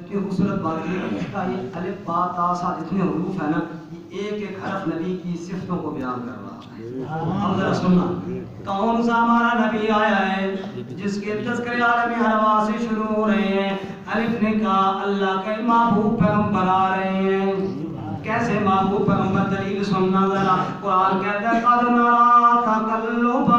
کہ خوبصورت بات یہ کہ یہ الف با تا سا جتنے حروف ہیں نا یہ ایک ایک حرف نبی کی صفتوں کو بیان کر رہا ہے. اب ذرا سننا کون سا ہمارا نبی آیا ہے جس کے تذکرے عالم ارواح سے شروع ہو رہے ہیں. الف نے کہا اللہ کے محبوب پیغمبر آ رہے ہیں. کیسے محبوب پیغمبر؟ دلیل سننا ذرا. قرآن کہتا ہے قد نرى تقلب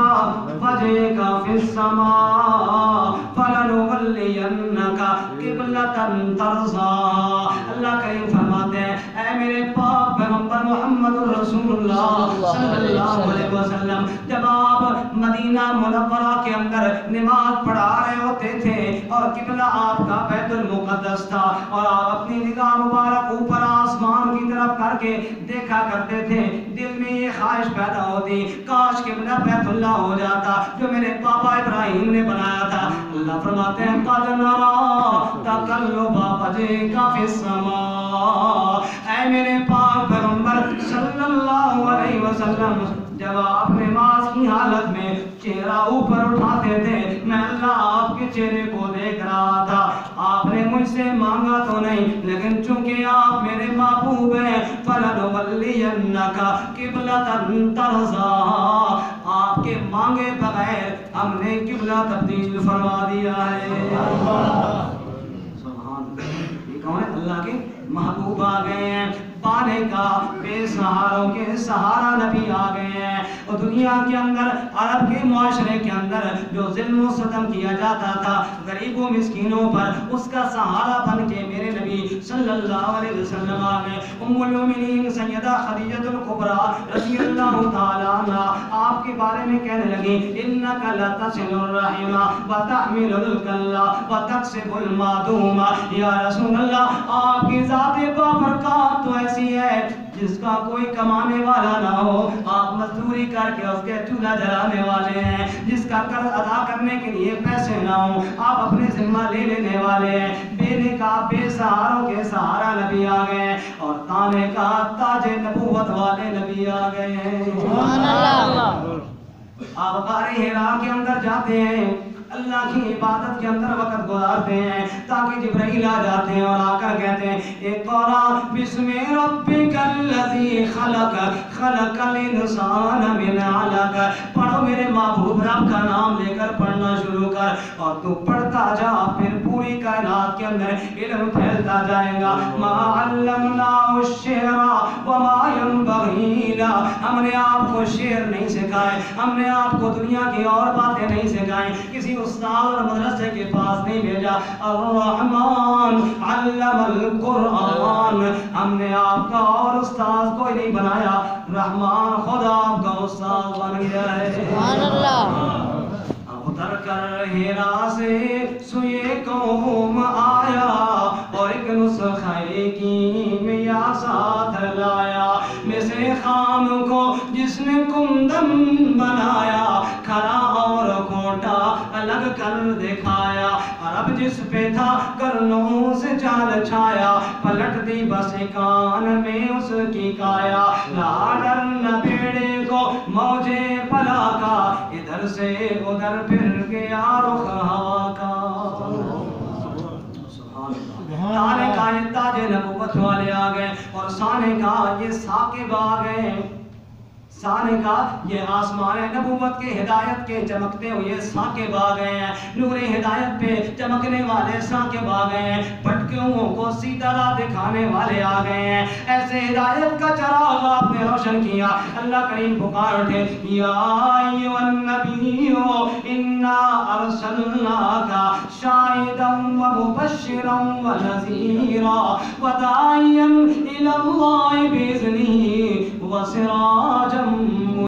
وجهك في السماء فلنولينك قبلة ترضاها. اللہ کریم فرماتے ہیں اے میرے پاک پیغمبر محمد رسول اللہ صلی اللہ علیہ وسلم جب آپ مدینہ منورہ کے اندر نماز پڑھا رہے ہوتے تھے اور قبلہ آپ کا بیت المقدس تھا اور آپ اپنی نگاہ مبارک اوپر آسمان کی طرف کر کے دیکھا کرتے تھے دل میں یہ خواہش پیدا ہوتی کاش قبلہ بیت اللہ ہو جاتا جو میرے پاپا ابراہیم نے بنایا تھا. اللہ فرماتے ہیں قد نرى تقلب وجهك في السماء. اے میرے پاک پیغمبر صلی اللہ علیہ وسلم جب آپ نماز کی حالت میں چہرہ اوپر اٹھاتے تھے میں اللہ آپ کے چہرے کو دیکھ رہا تھا. آپ نے مجھ سے مانگا تو نہیں لیکن چونکہ آپ میرے محبوب ہیں فَلَنُوَلِّيَنَّكَ قِبْلَةً تَرْضَاهَا. آپ کے مانگے بغیر ہم نے قبلہ تبدیل فرما دیا ہے. سبحان اللہ. یہ کون ہے؟ اللہ کے محبوب آ گئے ہیں. پانے کا بے سہاروں کے سہارا نبی آ گئے ہیں. اور دنیا کے اندر عرب کے معاشرے کے اندر جو ظلم و ستم کیا جاتا تھا غریبوں مسکینوں پر اس کا سہارا بن کے میرے نبی صلی اللہ علیہ وسلم آ گئے. ام المؤمنین سیدہ خدیجہ الکبریٰ رضی اللہ تعالیٰ عنہا آپ کے بارے میں کہنے لگی انک لتصل الرحم وتحمل الکلہ وتکسب المعدوم. یا رسول اللہ آپ کی ذات بابرکات تو ایسی ہے جس کا کوئی کمانے والا نہ ہو. آپ مزدوری کر کے اس کے چولہا جلانے والے ہیں. جس کا قرض ادا کرنے کے لیے پیسے نہ ہوں آپ اپنے ذمہ لے لینے والے ہیں. بے نکاح بے سہاروں کے سہارا نبی آ گئے اور تانے کا تاج نبوت والے نبی آ گئے ہیں. سبحان اللہ. آپ غار حرا کے اندر جاتے ہیں اللہ کی عبادت کے اندر وقت گزارتے ہیں تاکہ جبرائیل آ جاتے ہیں اور آ کر کہتے ہیں اقرا بسم ربک الذی خلق خلق الانسان من علق. پڑھو میرے محبوب رب کا نام لے کر پڑھنا شروع کر اور تو پڑھتا جا پھر پوری کائنات کے اندر علم پھیلتا جائے گا. ما علمناه الشعر وما ينبغي له. ہم نے آپ کو شعر نہیں سکھائے ہم نے آپ کو دنیا کی اور باتیں نہیں سکھائیں کسی استاد اور مدرسے کے پاس نہیں بھیجا. الرحمن علم القرآن. ہم نے آپ کا اور استاد کوئی نہیں بنایا رحمان خدا آپ کا استاد بن گیا ہے. سبحان اللہ. اتر کر ہیرا سے سوئے قوم آیا اور ایک نسخے کی میا ساتھ لایا. مثل خام کو جس نے کندن بنایا کھڑا اور کھوٹا الگ کر دکھایا. عرب جس پہ تھا کرنوں سے جال چھایا پلٹ دی بس کان میں اس کی کایا. لاڈر نہ بیڑے کو موجے پلا کا ادھر سے ادھر پھر گیا رخ ہوا کا. تانے کا یہ تاج نبوت والے آ گئے اور سانے کا یہ ثاقب آ گئے. سانے کا یہ آسمان نبوت کے ہدایت کے چمکتے ہوئے ثاقب آ گئے ہیں. نور ہدایت پہ چمکنے والے ثاقب آ گئے ہیں. بھٹکوں کو سیدھا راہ دکھانے والے آ گئے ہیں. ایسے ہدایت کا چراغ آپ نے روشن کیا. اللہ کریم پکار اٹھے یا ایھا النبی انا ارسلناک شاہدا ومبشرا ونذیرا وداعیا الی اللہ باذنہ وسراجا